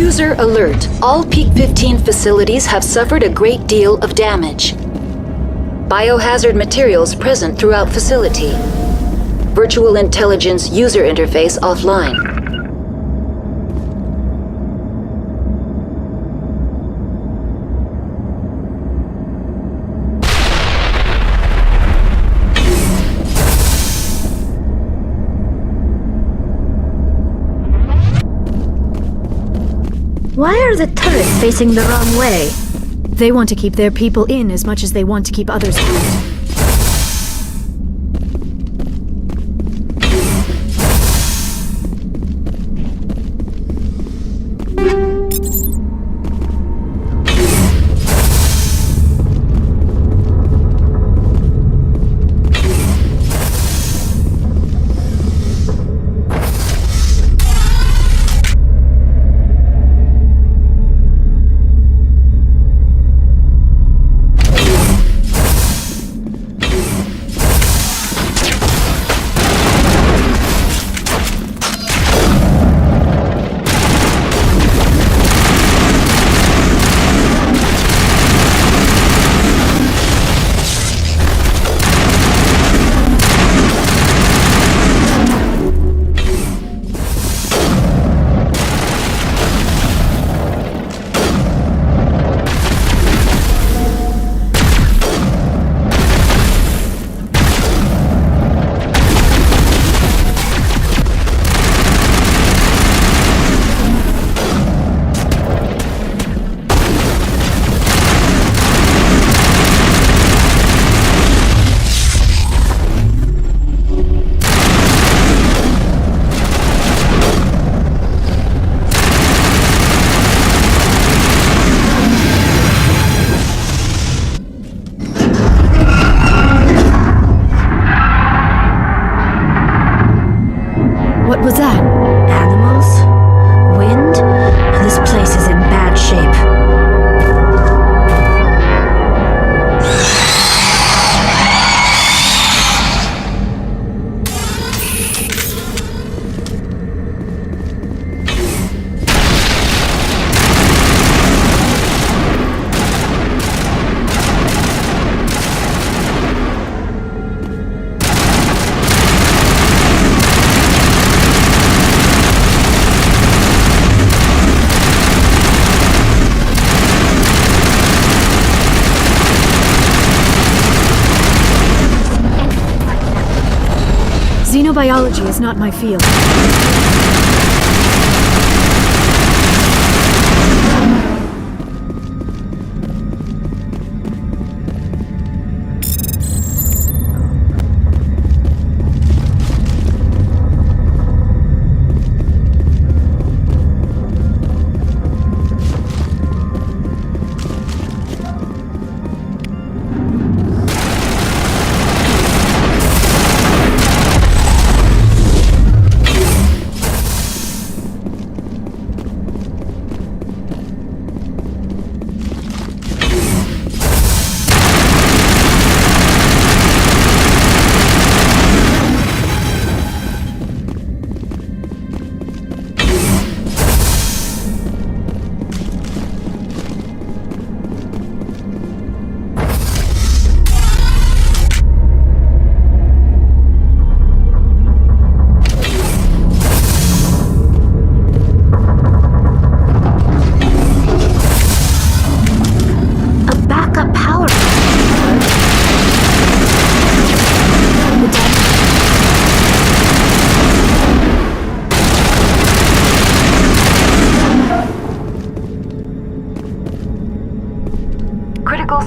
User alert. All Peak15 facilities have suffered a great deal of damage. Biohazard materials present throughout facility. Virtual intelligence user interface offline. Why are the turrets facing the wrong way? They want to keep their people in as much as they want to keep others out. What was that? Animals? Wind? This place is in bad shape. Xenobiology is not my field.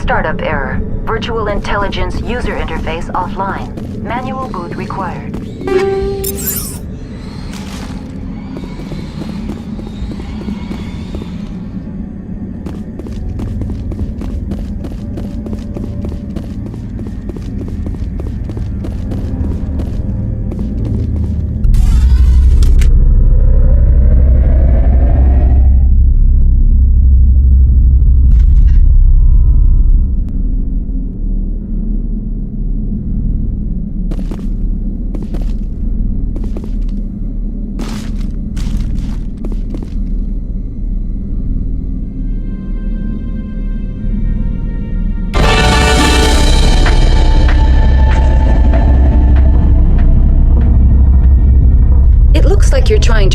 Startup error. Virtual intelligence user interface offline. Manual boot required.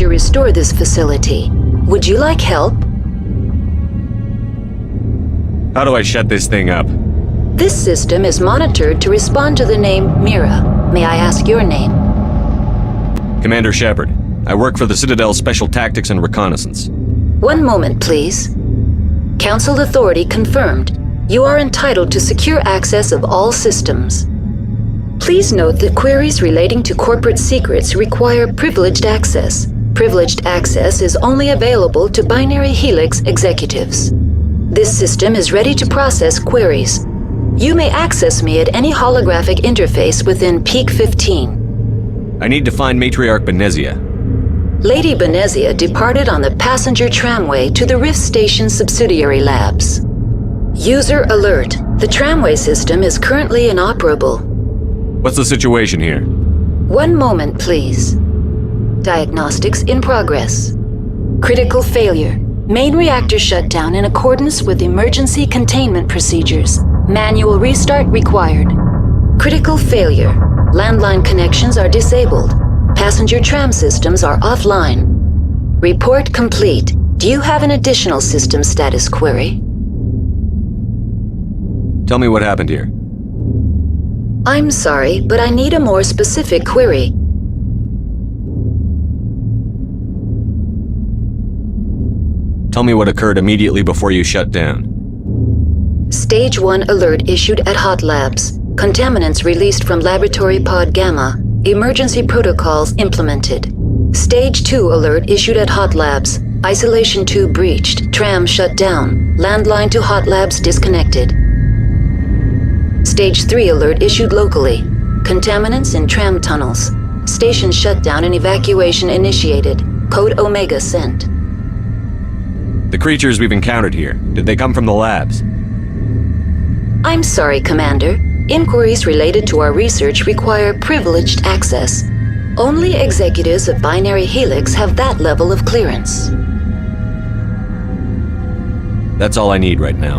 to restore this facility. Would you like help? How do I shut this thing up? This system is monitored to respond to the name Mira. May I ask your name? Commander Shepard. I work for the Citadel Special Tactics and Reconnaissance. One moment, please. Council authority confirmed. You are entitled to secure access of all systems. Please note that queries relating to corporate secrets require privileged access. Privileged access is only available to Binary Helix executives. This system is ready to process queries. You may access me at any holographic interface within Peak15. I need to find Matriarch Benezia. Lady Benezia departed on the passenger tramway to the Rift Station subsidiary labs. User alert. The tramway system is currently inoperable. What's the situation here? One moment, please. Diagnostics in progress. Critical failure. Main reactor shut down in accordance with emergency containment procedures. Manual restart required. Critical failure. Landline connections are disabled. Passenger tram systems are offline. Report complete. Do you have an additional system status query? Tell me what happened here. I'm sorry, but I need a more specific query. Tell me what occurred immediately before you shut down. Stage 1 alert issued at Hot Labs. Contaminants released from Laboratory Pod Gamma. Emergency protocols implemented. Stage 2 alert issued at Hot Labs. Isolation tube breached. Tram shut down. Landline to Hot Labs disconnected. Stage 3 alert issued locally. Contaminants in tram tunnels. Station shutdown and evacuation initiated. Code Omega sent. The creatures we've encountered here, did they come from the labs? I'm sorry, Commander. Inquiries related to our research require privileged access. Only executives of Binary Helix have that level of clearance. That's all I need right now.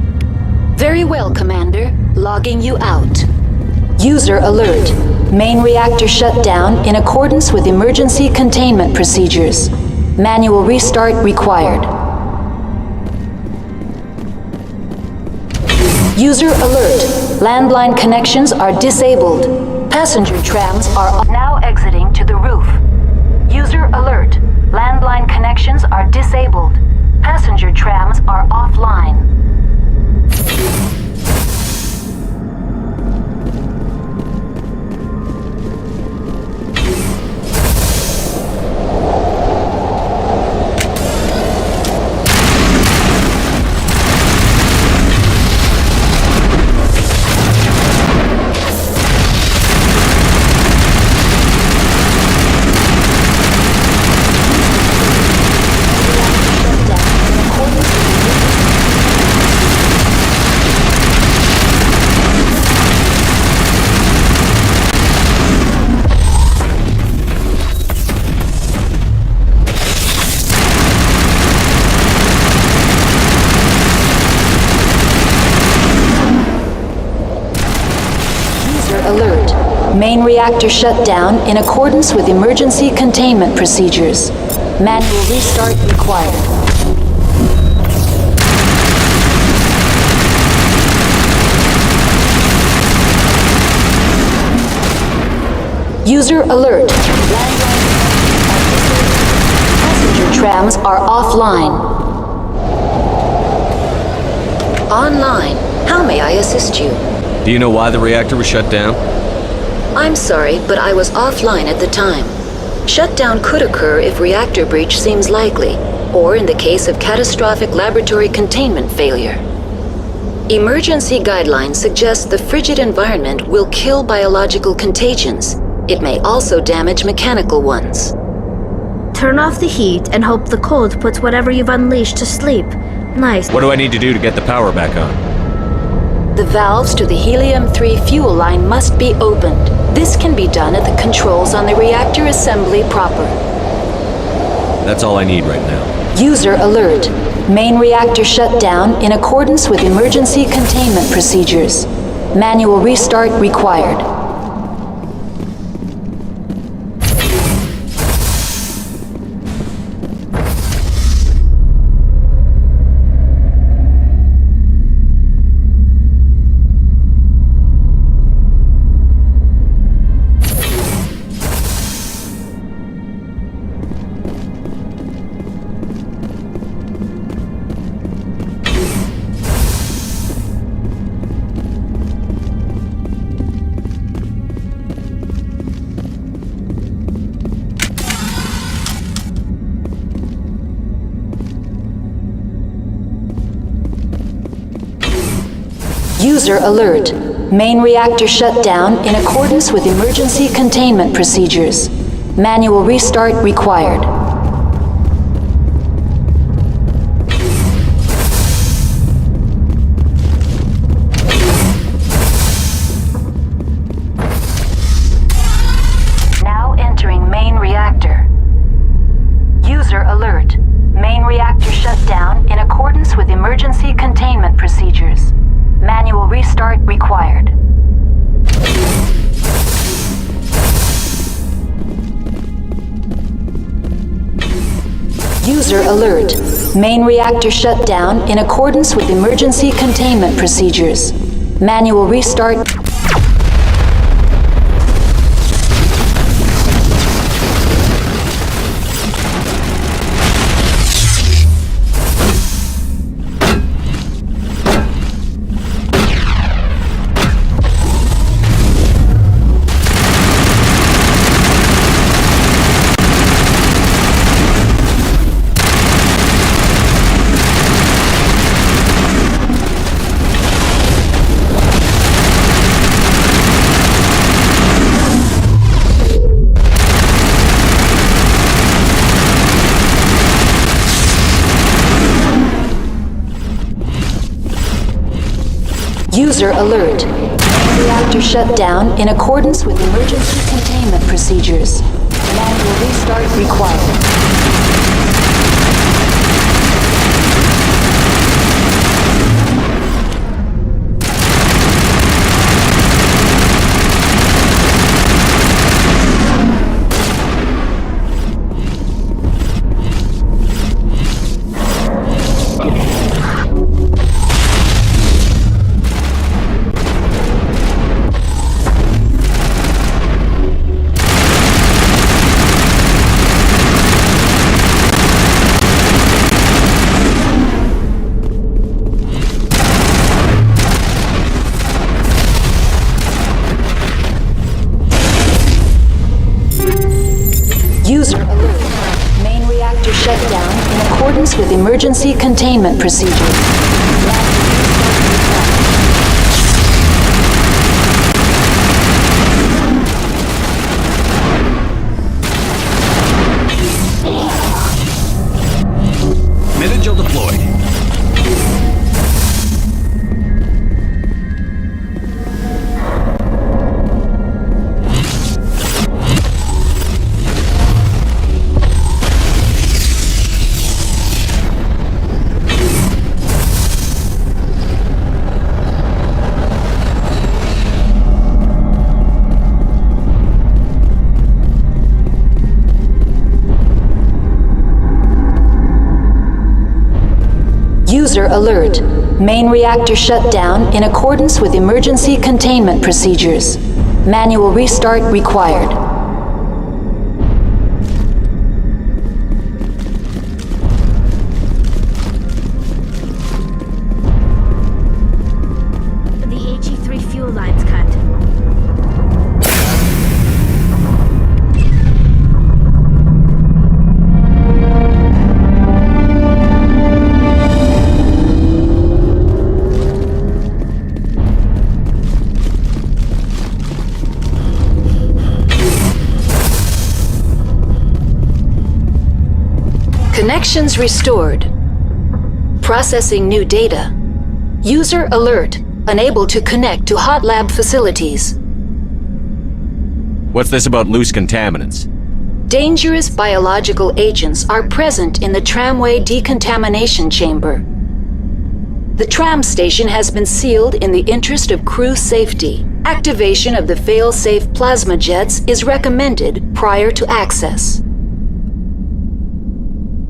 Very well, Commander. Logging you out. User alert. Main reactor shut down in accordance with emergency containment procedures. Manual restart required. User alert. Landline connections are disabled. Passenger trams are now exiting to the roof. User alert. Landline connections are disabled. Passenger trams are offline. Alert. Main reactor shut down in accordance with emergency containment procedures. Manual restart required. User alert. Passenger trams are offline. Online. How may I assist you? Do you know why the reactor was shut down? I'm sorry, but I was offline at the time. Shutdown could occur if reactor breach seems likely, or in the case of catastrophic laboratory containment failure. Emergency guidelines suggest the frigid environment will kill biological contagions. It may also damage mechanical ones. Turn off the heat and hope the cold puts whatever you've unleashed to sleep. Nice. What do I need to do to get the power back on? The valves to the helium-3 fuel line must be opened. This can be done at the controls on the reactor assembly proper. That's all I need right now. User alert. Main reactor shut down in accordance with emergency containment procedures. Manual restart required. User alert. Main reactor shut down in accordance with emergency containment procedures. Manual restart required. Now entering main reactor. User alert. Main reactor shut down in accordance with emergency containment procedures. Manual restart required. User alert. Main reactor shut down in accordance with emergency containment procedures. Manual restart. User alert. Reactor shut down in accordance with emergency containment procedures. Manual restart required. User alert. Main reactor shut down in accordance with emergency containment procedures. Mid-engine deployed. User alert. Main reactor shut down in accordance with emergency containment procedures. Manual restart required. The HE3 fuel line's cut. Connections restored. Processing new data. User alert. Unable to connect to hot lab facilities. What's this about loose contaminants? Dangerous biological agents are present in the tramway decontamination chamber. The tram station has been sealed in the interest of crew safety. Activation of the fail-safe plasma jets is recommended prior to access.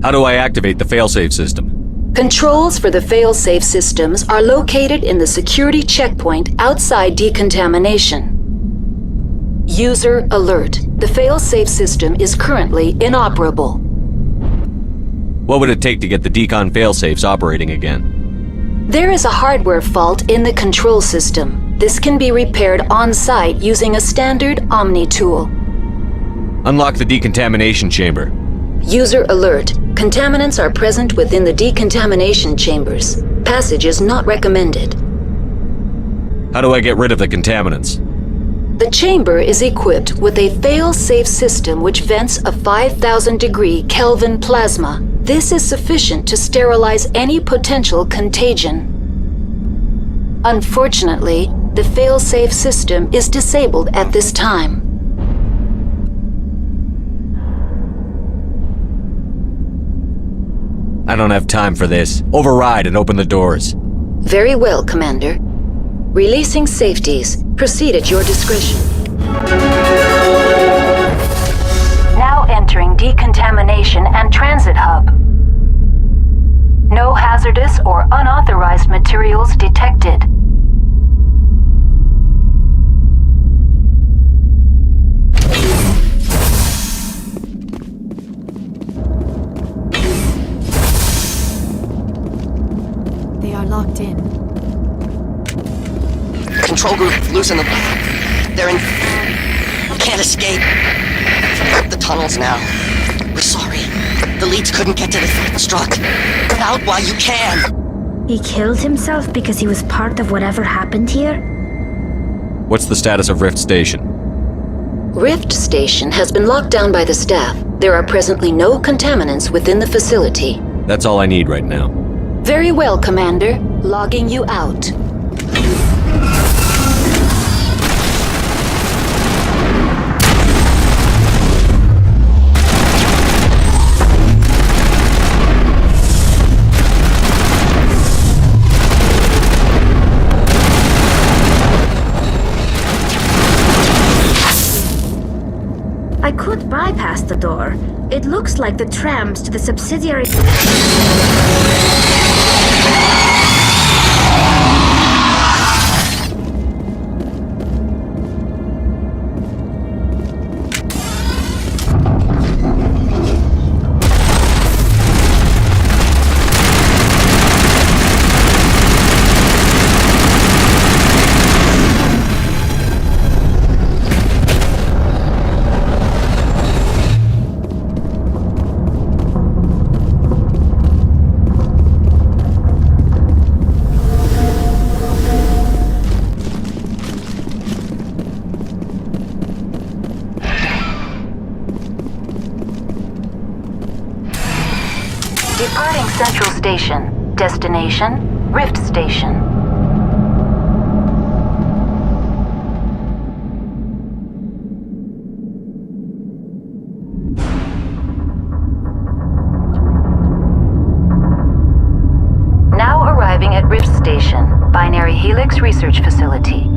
How do I activate the failsafe system? Controls for the fail-safe systems are located in the security checkpoint outside decontamination. User alert. The fail-safe system is currently inoperable. What would it take to get the decon failsafes operating again? There is a hardware fault in the control system. This can be repaired on-site using a standard Omni tool. Unlock the decontamination chamber. User alert. Contaminants are present within the decontamination chambers. Passage is not recommended. How do I get rid of the contaminants? The chamber is equipped with a fail-safe system which vents a 5,000-degree Kelvin plasma. This is sufficient to sterilize any potential contagion. Unfortunately, the fail-safe system is disabled at this time. I don't have time for this. Override and open the doors. Very well, Commander. Releasing safeties. Proceed at your discretion. Now entering decontamination and transit hub. No hazardous or unauthorized materials detected. They are locked in. Control group, loosen them. They're in... Can't escape. The tunnels now. We're sorry. The leads couldn't get to the struck. Get out while you can. He killed himself because he was part of whatever happened here? What's the status of Rift Station? Rift Station has been locked down by the staff. There are presently no contaminants within the facility. That's all I need right now. Very well, Commander. Logging you out. I could bypass the door. It looks like the trams to the subsidiary... Departing Central Station. Destination, Rift Station. Now arriving at Rift Station, Binary Helix Research Facility.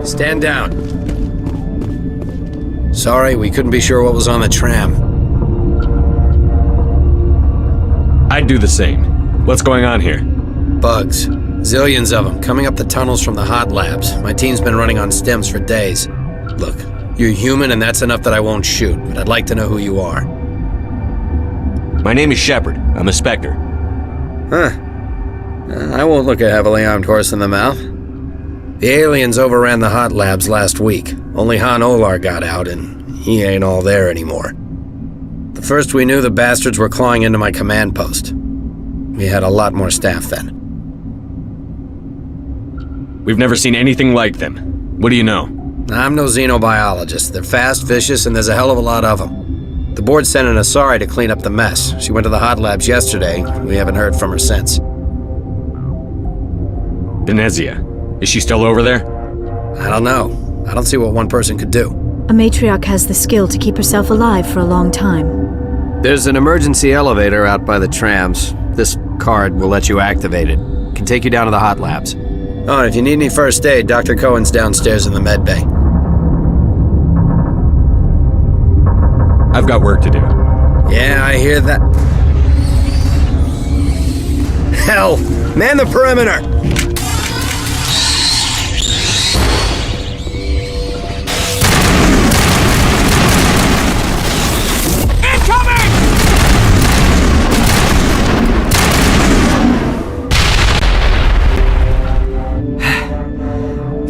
Stand down. Sorry, we couldn't be sure what was on the tram. I'd do the same. What's going on here? Bugs. Zillions of them, coming up the tunnels from the hot labs. My team's been running on stems for days. Look, you're human and that's enough that I won't shoot, but I'd like to know who you are. My name is Shepard. I'm a Spectre. Huh. I won't look a heavily armed horse in the mouth. The aliens overran the hot labs last week. Only Anoleis got out, and he ain't all there anymore. The first we knew, the bastards were clawing into my command post. We had a lot more staff then. We've never seen anything like them. What do you know? I'm no xenobiologist. They're fast, vicious, and there's a hell of a lot of them. The board sent an Asari to clean up the mess. She went to the hot labs yesterday. We haven't heard from her since. Benezia. Is she still over there? I don't know. I don't see what one person could do. A matriarch has the skill to keep herself alive for a long time. There's an emergency elevator out by the trams. This card will let you activate it. Can take you down to the hot labs. Oh, and if you need any first aid, Dr. Cohen's downstairs in the med bay. I've got work to do. Yeah, I hear that. Hell! Man the perimeter!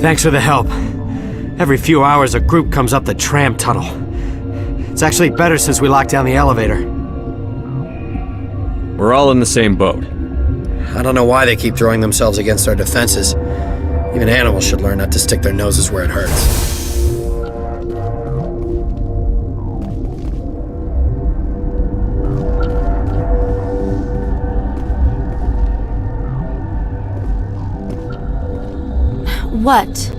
Thanks for the help. Every few hours, a group comes up the tram tunnel. It's actually better since we locked down the elevator. We're all in the same boat. I don't know why they keep throwing themselves against our defenses. Even animals should learn not to stick their noses where it hurts. What?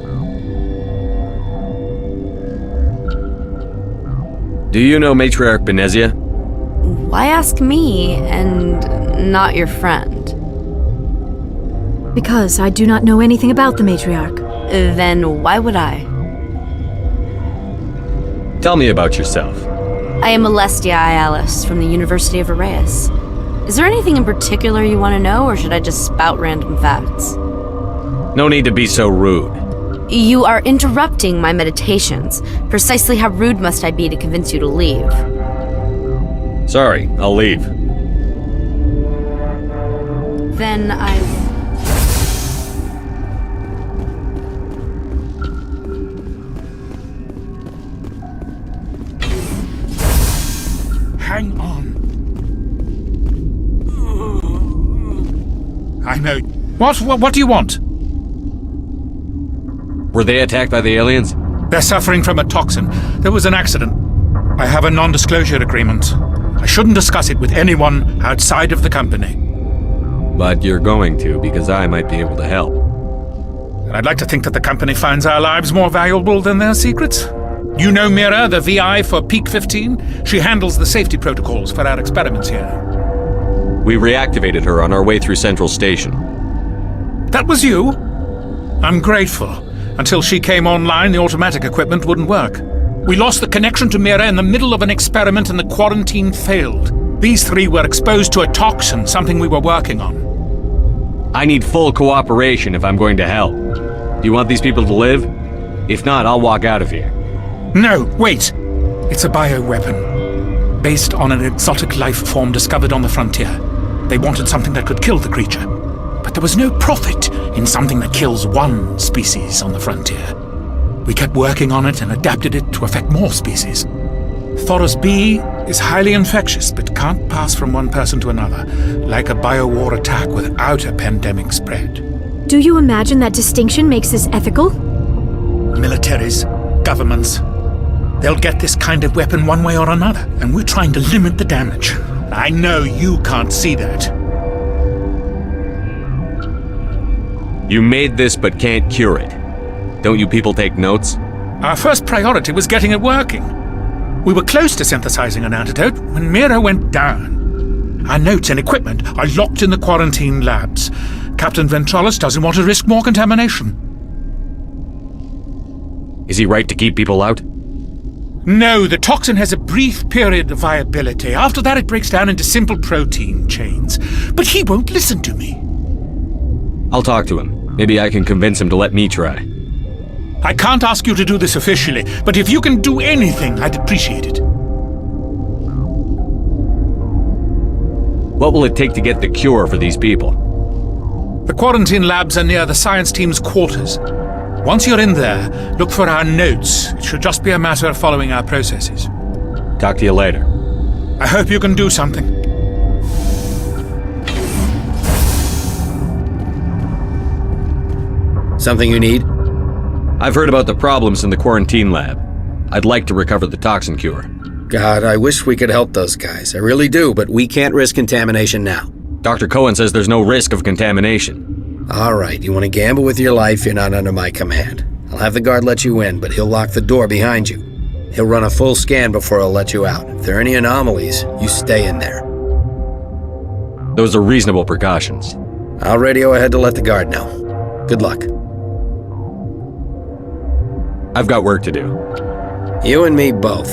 Do you know Matriarch Benezia? Why ask me and not your friend? Because I do not know anything about the Matriarch. Then why would I? Tell me about yourself. I am Alestia Ialis from the University of Arraeus. Is there anything in particular you want to know, or should I just spout random facts? No need to be so rude. You are interrupting my meditations. Precisely how rude must I be to convince you to leave? Sorry, I'll leave. Then I... Hang on. I know. What do you want? Were they attacked by the aliens? They're suffering from a toxin. There was an accident. I have a non-disclosure agreement. I shouldn't discuss it with anyone outside of the company. But you're going to, because I might be able to help. And I'd like to think that the company finds our lives more valuable than their secrets. You know Mira, the VI for Peak15? She handles the safety protocols for our experiments here. We reactivated her on our way through Central Station. That was you? I'm grateful. Until she came online, the automatic equipment wouldn't work. We lost the connection to Mira in the middle of an experiment and the quarantine failed. These three were exposed to a toxin, something we were working on. I need full cooperation if I'm going to help. Do you want these people to live? If not, I'll walk out of here. No, wait. It's a bioweapon. Based on an exotic life form discovered on the frontier. They wanted something that could kill the creature. But there was no profit in something that kills one species on the frontier. We kept working on it and adapted it to affect more species. Thoros B is highly infectious, but can't pass from one person to another, like a biowar attack without a pandemic spread. Do you imagine that distinction makes this ethical? Militaries, governments, they'll get this kind of weapon one way or another, and we're trying to limit the damage. I know you can't see that. You made this but can't cure it. Don't you people take notes? Our first priority was getting it working. We were close to synthesizing an antidote when Mira went down. Our notes and equipment are locked in the quarantine labs. Captain Ventralis doesn't want to risk more contamination. Is he right to keep people out? No, the toxin has a brief period of viability. After that, it breaks down into simple protein chains. But he won't listen to me. I'll talk to him. Maybe I can convince him to let me try. I can't ask you to do this officially, but if you can do anything, I'd appreciate it. What will it take to get the cure for these people? The quarantine labs are near the science team's quarters. Once you're in there, look for our notes. It should just be a matter of following our processes. Talk to you later. I hope you can do something. Something you need? I've heard about the problems in the quarantine lab. I'd like to recover the toxin cure. God, I wish we could help those guys. I really do, but we can't risk contamination now. Dr. Cohen says there's no risk of contamination. All right, you want to gamble with your life, you're not under my command. I'll have the guard let you in, but he'll lock the door behind you. He'll run a full scan before he'll let you out. If there are any anomalies, you stay in there. Those are reasonable precautions. I'll radio ahead to let the guard know. Good luck. I've got work to do. You and me both.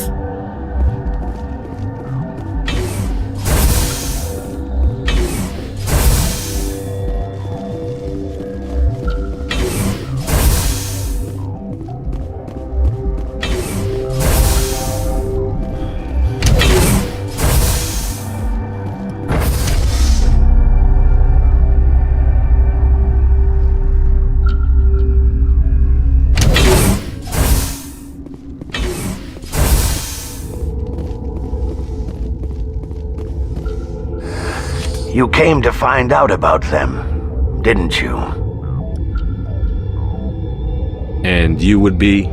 You came to find out about them, didn't you? And you would be?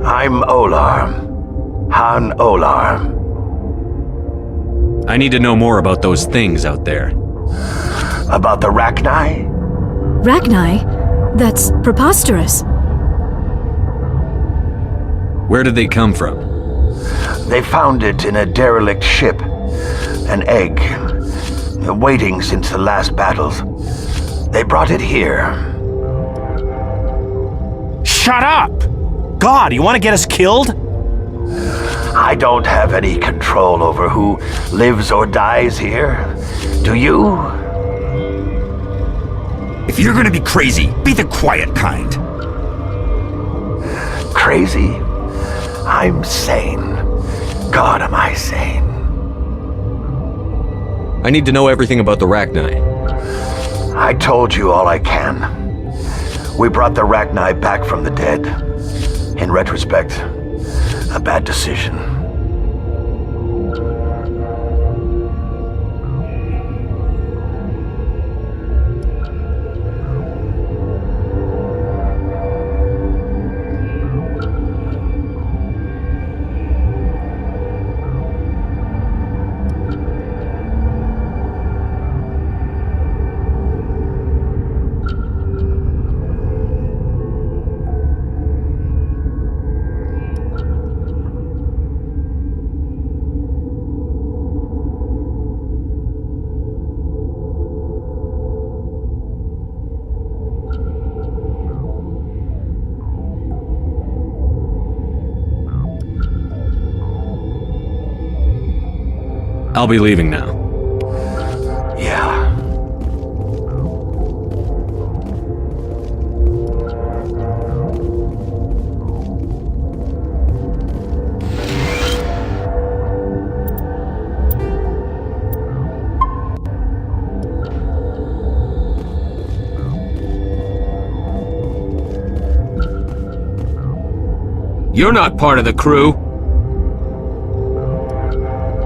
I'm Olar. Han Olar. I need to know more about those things out there. About the Rachni? Rachni? That's preposterous. Where did they come from? They found it in a derelict ship. An egg. Waiting since the last battles. They brought it here. Shut up! God, you want to get us killed? I don't have any control over who lives or dies here. Do you? If you're gonna be crazy, be the quiet kind. Crazy? I'm sane. God, am I sane. I need to know everything about the Rachni. I told you all I can. We brought the Rachni back from the dead. In retrospect, a bad decision. I'll be leaving now. Yeah. You're not part of the crew.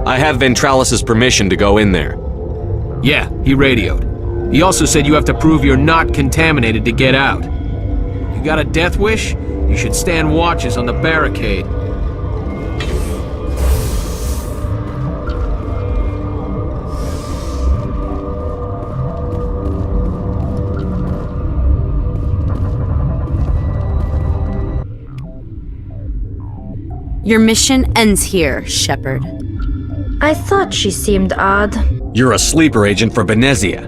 I have Ventralis' permission to go in there. Yeah, he radioed. He also said you have to prove you're not contaminated to get out. You got a death wish? You should stand watches on the barricade. Your mission ends here, Shepard. I thought she seemed odd. You're a sleeper agent for Benezia.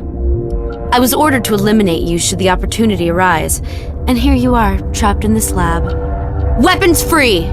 I was ordered to eliminate you should the opportunity arise. And here you are, trapped in this lab. Weapons free!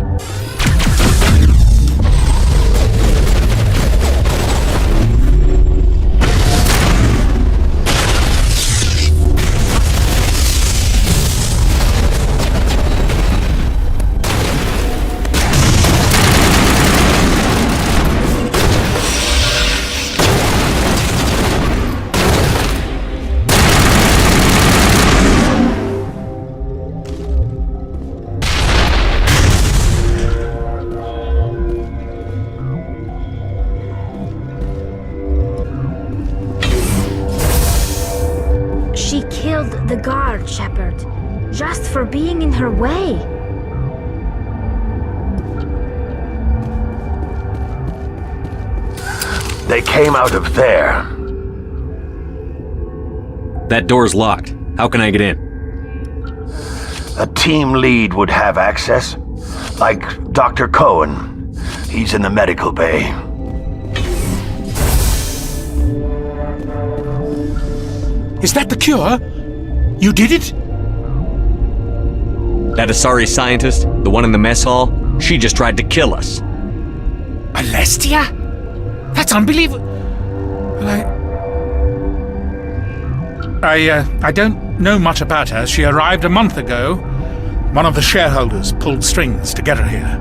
She killed the guard, Shepard, just for being in her way. They came out of there. That door's locked. How can I get in? A team lead would have access. Like Dr. Cohen. He's in the medical bay. Is that the cure? You did it? That Asari scientist, the one in the mess hall, she just tried to kill us. Celestia? That's unbelievable. I don't know much about her. She arrived a month ago. One of the shareholders pulled strings to get her here.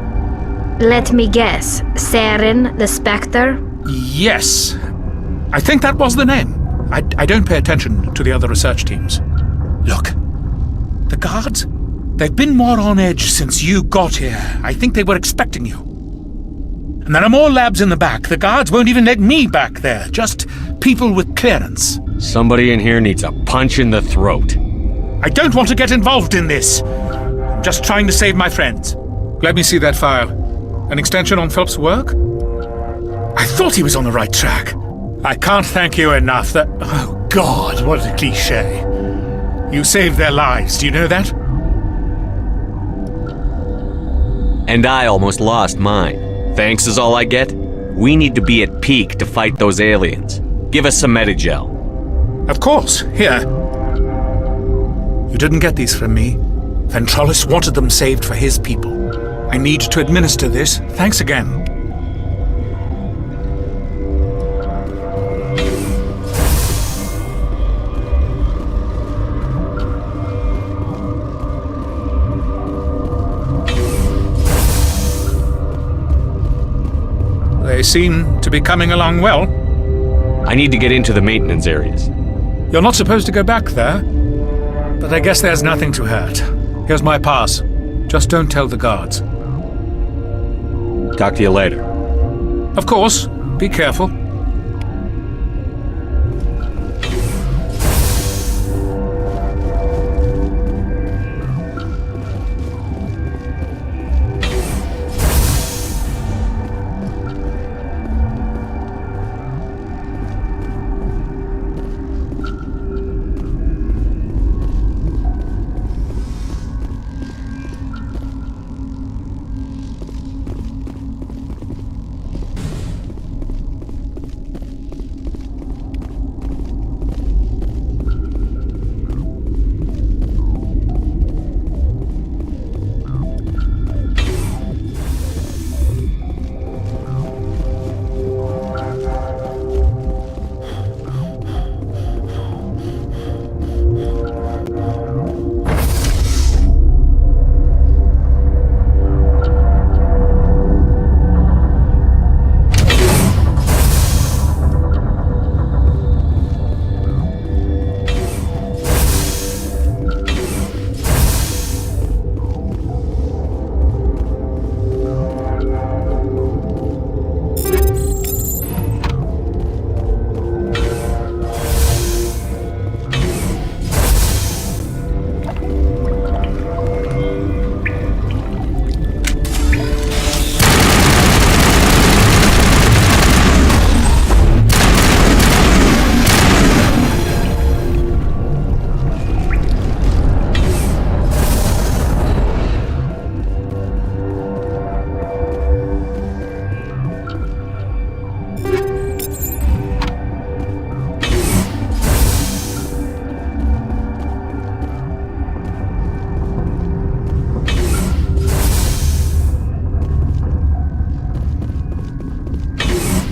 Let me guess. Saren, the Spectre? Yes. I think that was the name. I don't pay attention to the other research teams. Look, the guards, they've been more on edge since you got here. I think they were expecting you. And there are more labs in the back. The guards won't even let me back there. Just people with clearance. Somebody in here needs a punch in the throat. I don't want to get involved in this. I'm just trying to save my friends. Let me see that file. An extension on Phelps' work? I thought he was on the right track. I can't thank you enough. Oh, God, what a cliché. You saved their lives, do you know that? And I almost lost mine. Thanks is all I get? We need to be at peak to fight those aliens. Give us some Medigel. Of course. Here. You didn't get these from me. Ventrolis wanted them saved for his people. I need to administer this. Thanks again. They seem to be coming along well. I need to get into the maintenance areas. You're not supposed to go back there, but I guess there's nothing to hurt. Here's my pass. Just don't tell the guards. Talk to you later. Of course. Be careful.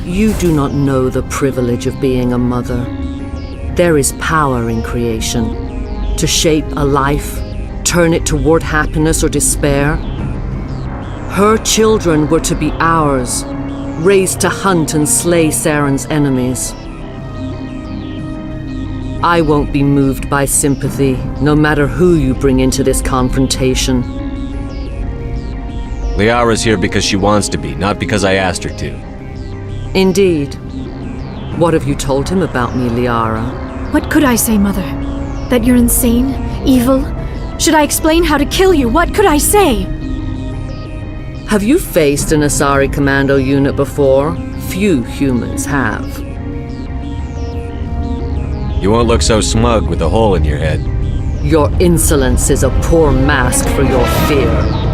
You do not know the privilege of being a mother. There is power in creation. To shape a life, turn it toward happiness or despair. Her children were to be ours, raised to hunt and slay Saren's enemies. I won't be moved by sympathy, no matter who you bring into this confrontation. Liara's here because she wants to be, not because I asked her to. Indeed. What have you told him about me, Liara? What could I say, Mother? That you're insane? Evil? Should I explain how to kill you? What could I say? Have you faced an Asari commando unit before? Few humans have. You won't look so smug with a hole in your head. Your insolence is a poor mask for your fear.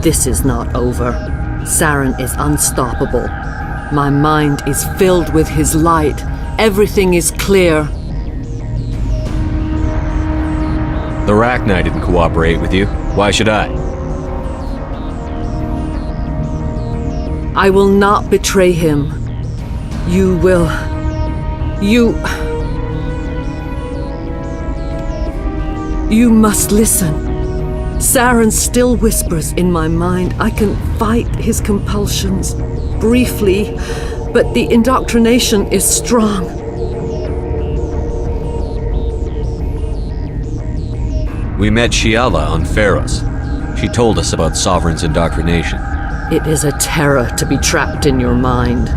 This is not over. Saren is unstoppable. My mind is filled with his light. Everything is clear. The Rachni didn't cooperate with you. Why should I? I will not betray him. You will... You must listen. Saren still whispers in my mind. I can fight his compulsions, briefly, but the indoctrination is strong. We met Shiala on Pharos. She told us about Sovereign's indoctrination. It is a terror to be trapped in your mind,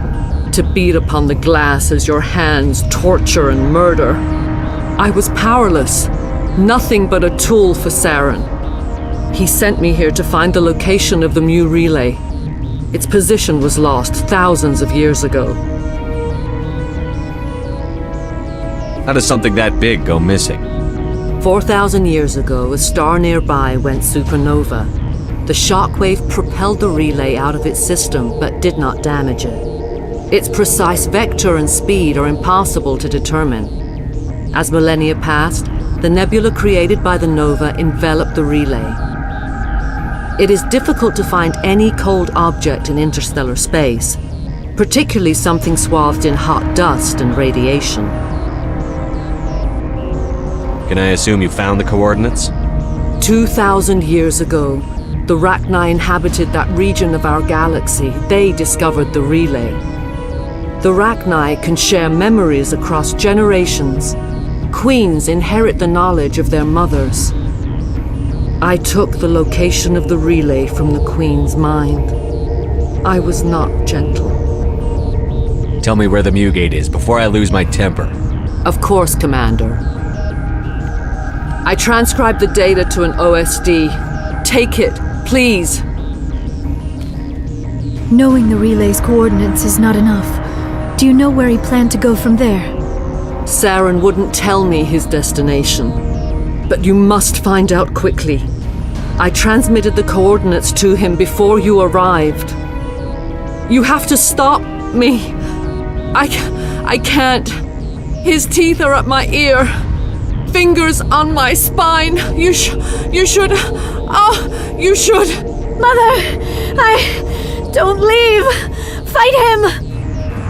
to beat upon the glass as your hands torture and murder. I was powerless, nothing but a tool for Saren. He sent me here to find the location of the Mu relay. Its position was lost thousands of years ago. How does something that big go missing? 4,000 years ago, a star nearby went supernova. The shockwave propelled the relay out of its system, but did not damage it. Its precise vector and speed are impossible to determine. As millennia passed, the nebula created by the nova enveloped the relay. It is difficult to find any cold object in interstellar space, particularly something swathed in hot dust and radiation. Can I assume you found the coordinates? 2,000 years ago, the Rachni inhabited that region of our galaxy. They discovered the relay. The Rachni can share memories across generations. Queens inherit the knowledge of their mothers. I took the location of the relay from the Queen's mind. I was not gentle. Tell me where the Mu Gate is before I lose my temper. Of course, Commander. I transcribed the data to an OSD. Take it, please. Knowing the relay's coordinates is not enough. Do you know where he planned to go from there? Saren wouldn't tell me his destination. But you must find out quickly. I transmitted the coordinates to him before you arrived. You have to stop me. I can't. His teeth are at my ear. Fingers on my spine. You should. Oh, you should. Mother! Don't leave! Fight him!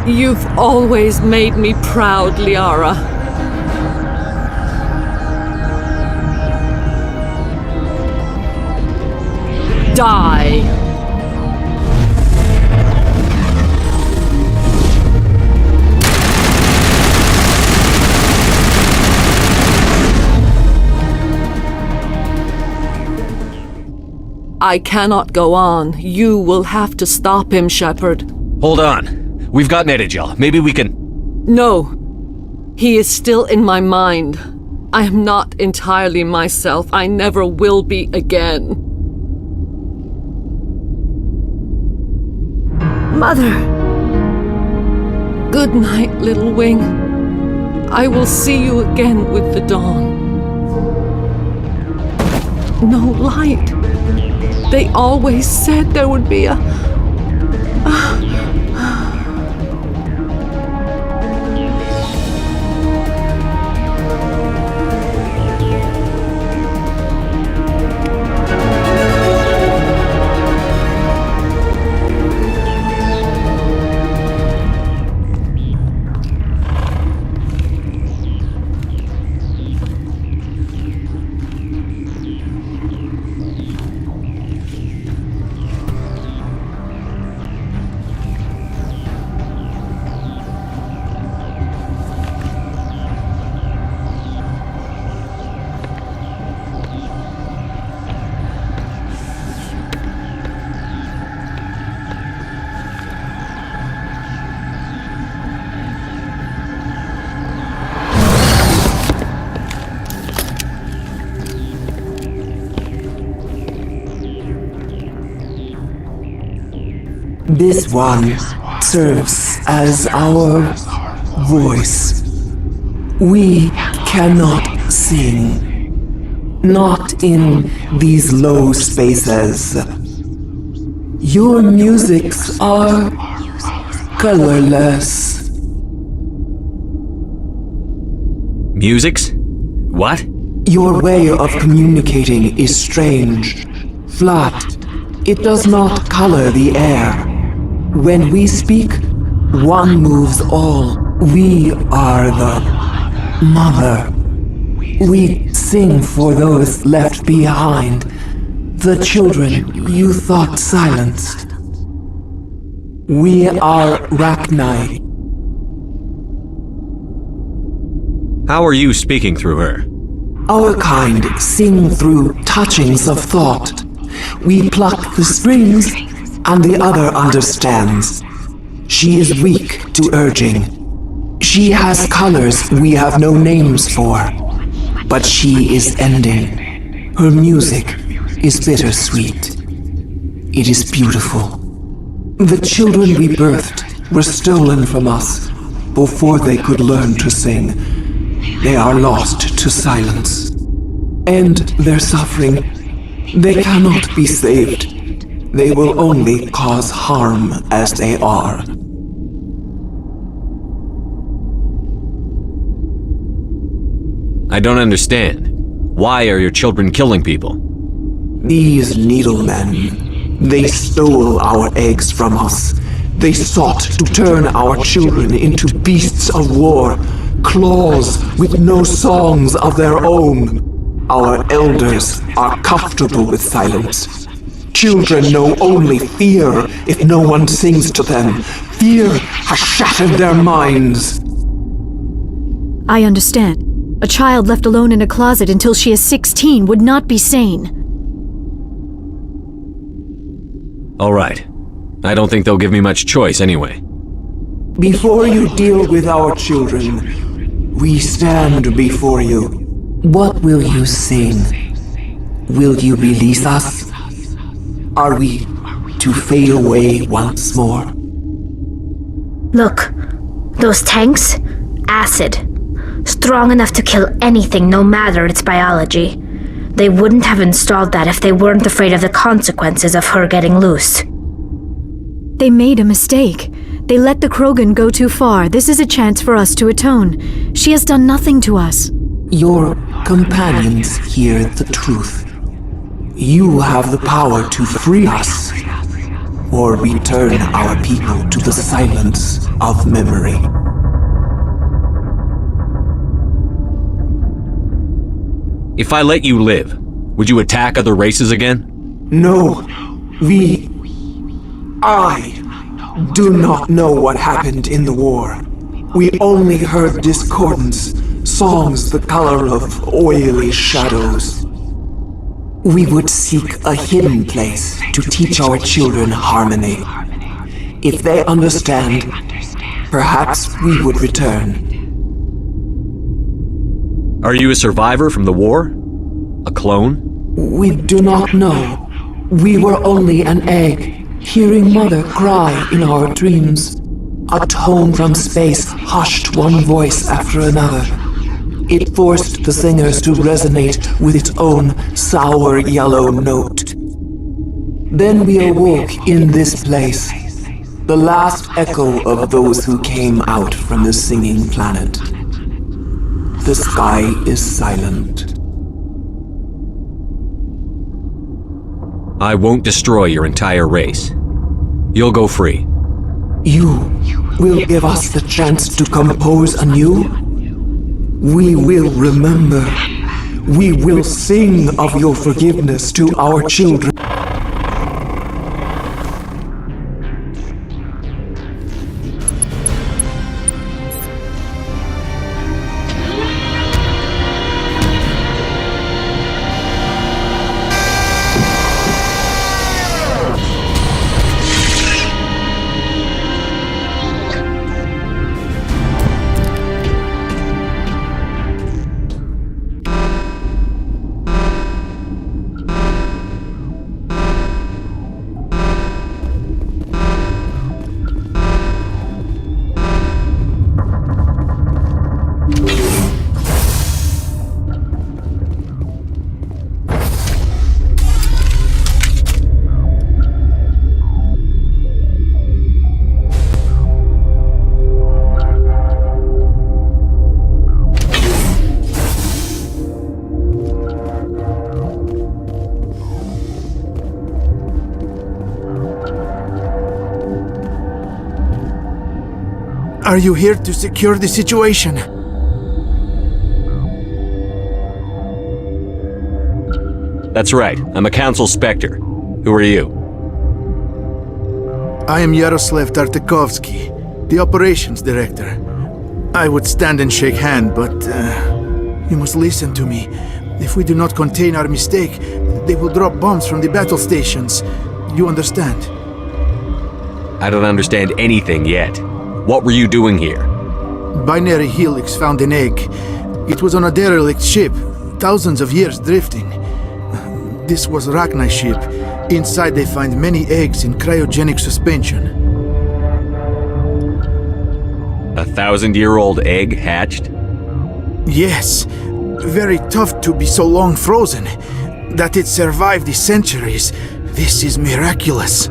You've always made me proud, Liara. Die! I cannot go on. You will have to stop him, Shepard. Hold on. We've got Netagel. Maybe we can... No. He is still in my mind. I am not entirely myself. I never will be again. Mother! Good night, little wing. I will see you again with the dawn. No light. They always said there would be a... This one serves as our voice. We cannot sing. Not in these low spaces. Your musics are colorless. Musics? What? Your way of communicating is strange, flat. It does not color the air. When we speak, one moves all. We are the mother. We sing for those left behind, the children you thought silenced. We are Rachni. How are you speaking through her? Our kind sing through touchings of thought. We pluck the strings, and the other understands. She is weak to urging. She has colors we have no names for. But she is ending. Her music is bittersweet. It is beautiful. The children we birthed were stolen from us before they could learn to sing. They are lost to silence. And their suffering, they cannot be saved. They will only cause harm as they are. I don't understand. Why are your children killing people? These needlemen, they stole our eggs from us. They sought to turn our children into beasts of war, claws with no songs of their own. Our elders are comfortable with silence. Children know only fear if no one sings to them. Fear has shattered their minds. I understand. A child left alone in a closet until she is 16 would not be sane. All right. I don't think they'll give me much choice anyway. Before you deal with our children, we stand before you. What will you sing? Will you release us? Are we to fade away once more? Look, those tanks? Acid. Strong enough to kill anything, no matter its biology. They wouldn't have installed that if they weren't afraid of the consequences of her getting loose. They made a mistake. They let the Krogan go too far. This is a chance for us to atone. She has done nothing to us. Your companions hear the truth. You have the power to free us, or return our people to the silence of memory. If I let you live, would you attack other races again? No, I do not know what happened in the war. We only heard discordance, songs the color of oily shadows. We would seek a hidden place to teach our children harmony. If they understand, perhaps we would return. Are you a survivor from the war? A clone? We do not know. We were only an egg, hearing Mother cry in our dreams. A tone from space hushed one voice after another. It forced the singers to resonate with its own sour yellow note. Then we awoke in this place, the last echo of those who came out from the singing planet. The sky is silent. I won't destroy your entire race. You'll go free. You will give us the chance to compose anew? We will remember. We will sing of your forgiveness to our children. Are you here to secure the situation? That's right. I'm a Council Spectre. Who are you? I am Yaroslav Tartakovsky, the Operations Director. I would stand and shake hand, but you must listen to me. If we do not contain our mistake, they will drop bombs from the battle stations. You understand? I don't understand anything yet. What were you doing here? Binary Helix found an egg. It was on a derelict ship, thousands of years drifting. This was Rachni's ship. Inside they find many eggs in cryogenic suspension. 1,000-year-old egg hatched? Yes. Very tough to be so long frozen. That it survived the centuries. This is miraculous.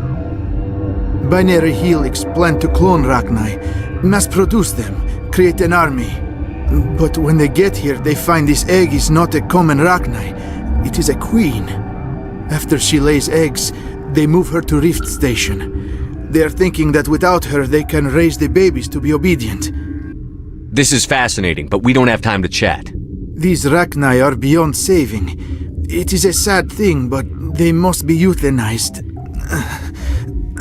Binary Helix planned to clone Rachni, mass-produce them, create an army. But when they get here, they find this egg is not a common Rachni. It is a queen. After she lays eggs, they move her to Rift Station. They are thinking that without her, they can raise the babies to be obedient. This is fascinating, but we don't have time to chat. These Rachni are beyond saving. It is a sad thing, but they must be euthanized.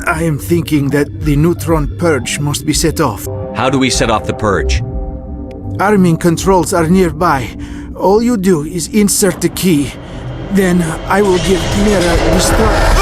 I am thinking that the neutron purge must be set off. How do we set off the purge? Arming controls are nearby. All you do is insert the key. Then I will give Mira the start.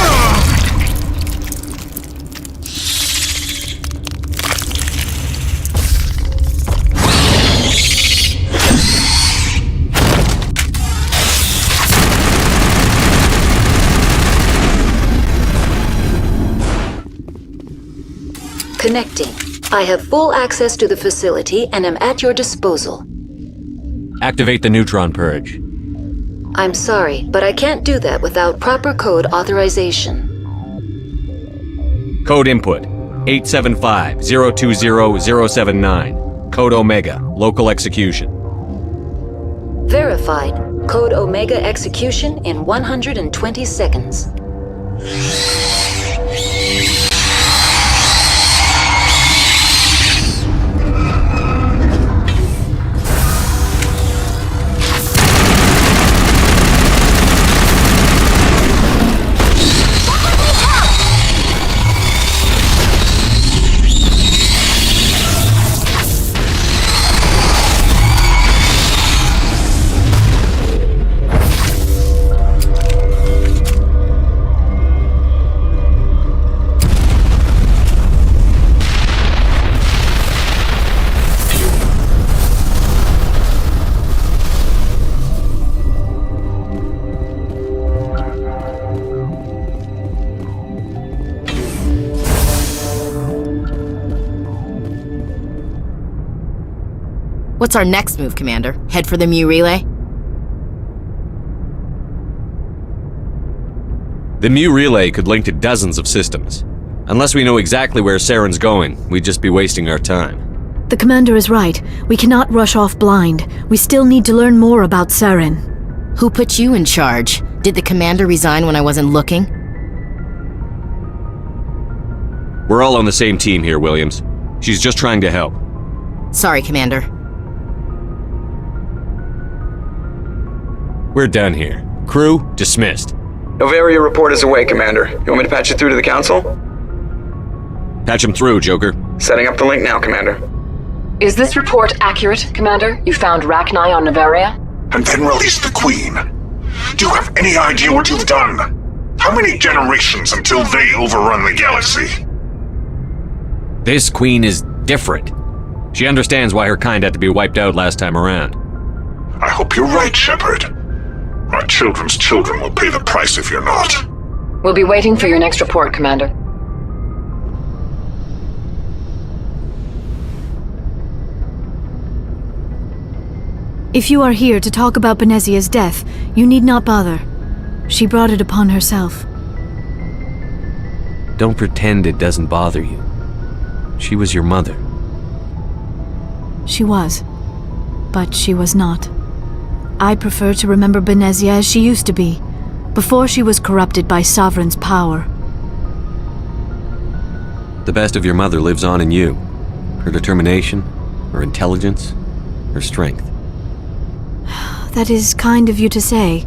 Connecting. I have full access to the facility and am at your disposal. Activate the neutron purge. I'm sorry, but I can't do that without proper code authorization. Code input 875-020-079. Code Omega, local execution. Verified. Code Omega execution in 120 seconds. What's our next move, Commander? Head for the Mu relay? The Mu relay could link to dozens of systems. Unless we know exactly where Saren's going, we'd just be wasting our time. The Commander is right. We cannot rush off blind. We still need to learn more about Saren. Who put you in charge? Did the Commander resign when I wasn't looking? We're all on the same team here, Williams. She's just trying to help. Sorry, Commander. We're done here. Crew, dismissed. Noveria report is away, Commander. You want me to patch it through to the Council? Patch him through, Joker. Setting up the link now, Commander. Is this report accurate, Commander? You found Rachni on Noveria? And then released the Queen. Do you have any idea what you've done? How many generations until they overrun the galaxy? This Queen is different. She understands why her kind had to be wiped out last time around. I hope you're right, Shepard. Our children's children will pay the price if you're not. We'll be waiting for your next report, Commander. If you are here to talk about Benezia's death, you need not bother. She brought it upon herself. Don't pretend it doesn't bother you. She was your mother. She was. But she was not. I prefer to remember Benezia as she used to be, before she was corrupted by Sovereign's power. The best of your mother lives on in you. Her determination? Her intelligence? Her strength? That is kind of you to say.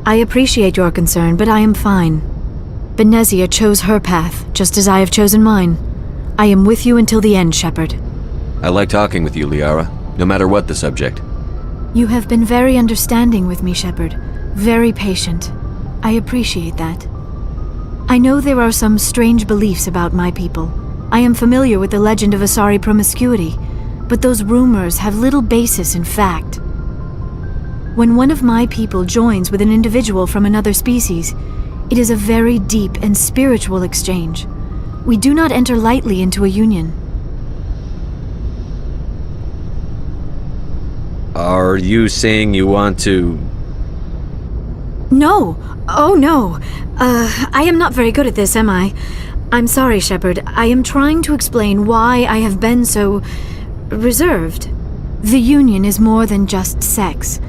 I appreciate your concern, but I am fine. Benezia chose her path, just as I have chosen mine. I am with you until the end, Shepard. I like talking with you, Liara, no matter what the subject. You have been very understanding with me, Shepard. Very patient. I appreciate that. I know there are some strange beliefs about my people. I am familiar with the legend of Asari promiscuity, but those rumors have little basis in fact. When one of my people joins with an individual from another species, it is a very deep and spiritual exchange. We do not enter lightly into a union. Are you saying you want to... No! Oh no! I am not very good at this, am I? I'm sorry, Shepard. I am trying to explain why I have been so... reserved. The Union is more than just sex.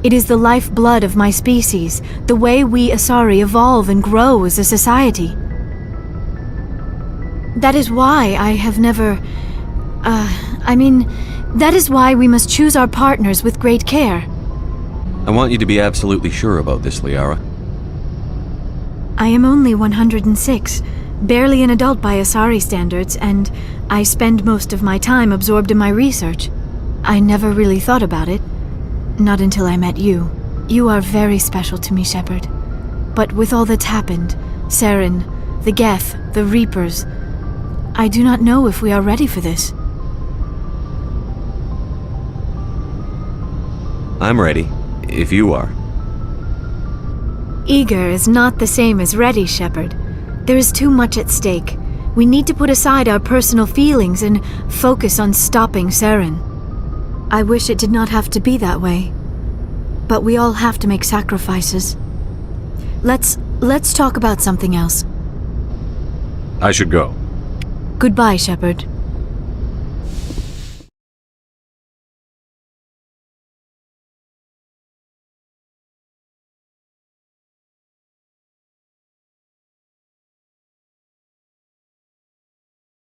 It is the lifeblood of my species, the way we Asari evolve and grow as a society. That is why I have never... that is why we must choose our partners with great care. I want you to be absolutely sure about this, Liara. I am only 106, barely an adult by Asari standards, and I spend most of my time absorbed in my research. I never really thought about it. Not until I met you. You are very special to me, Shepard. But with all that's happened, Saren, the Geth, the Reapers, I do not know if we are ready for this. I'm ready, if you are. Eager is not the same as ready, Shepard. There is too much at stake. We need to put aside our personal feelings and focus on stopping Saren. I wish it did not have to be that way. But we all have to make sacrifices. Let's talk about something else. I should go. Goodbye, Shepard.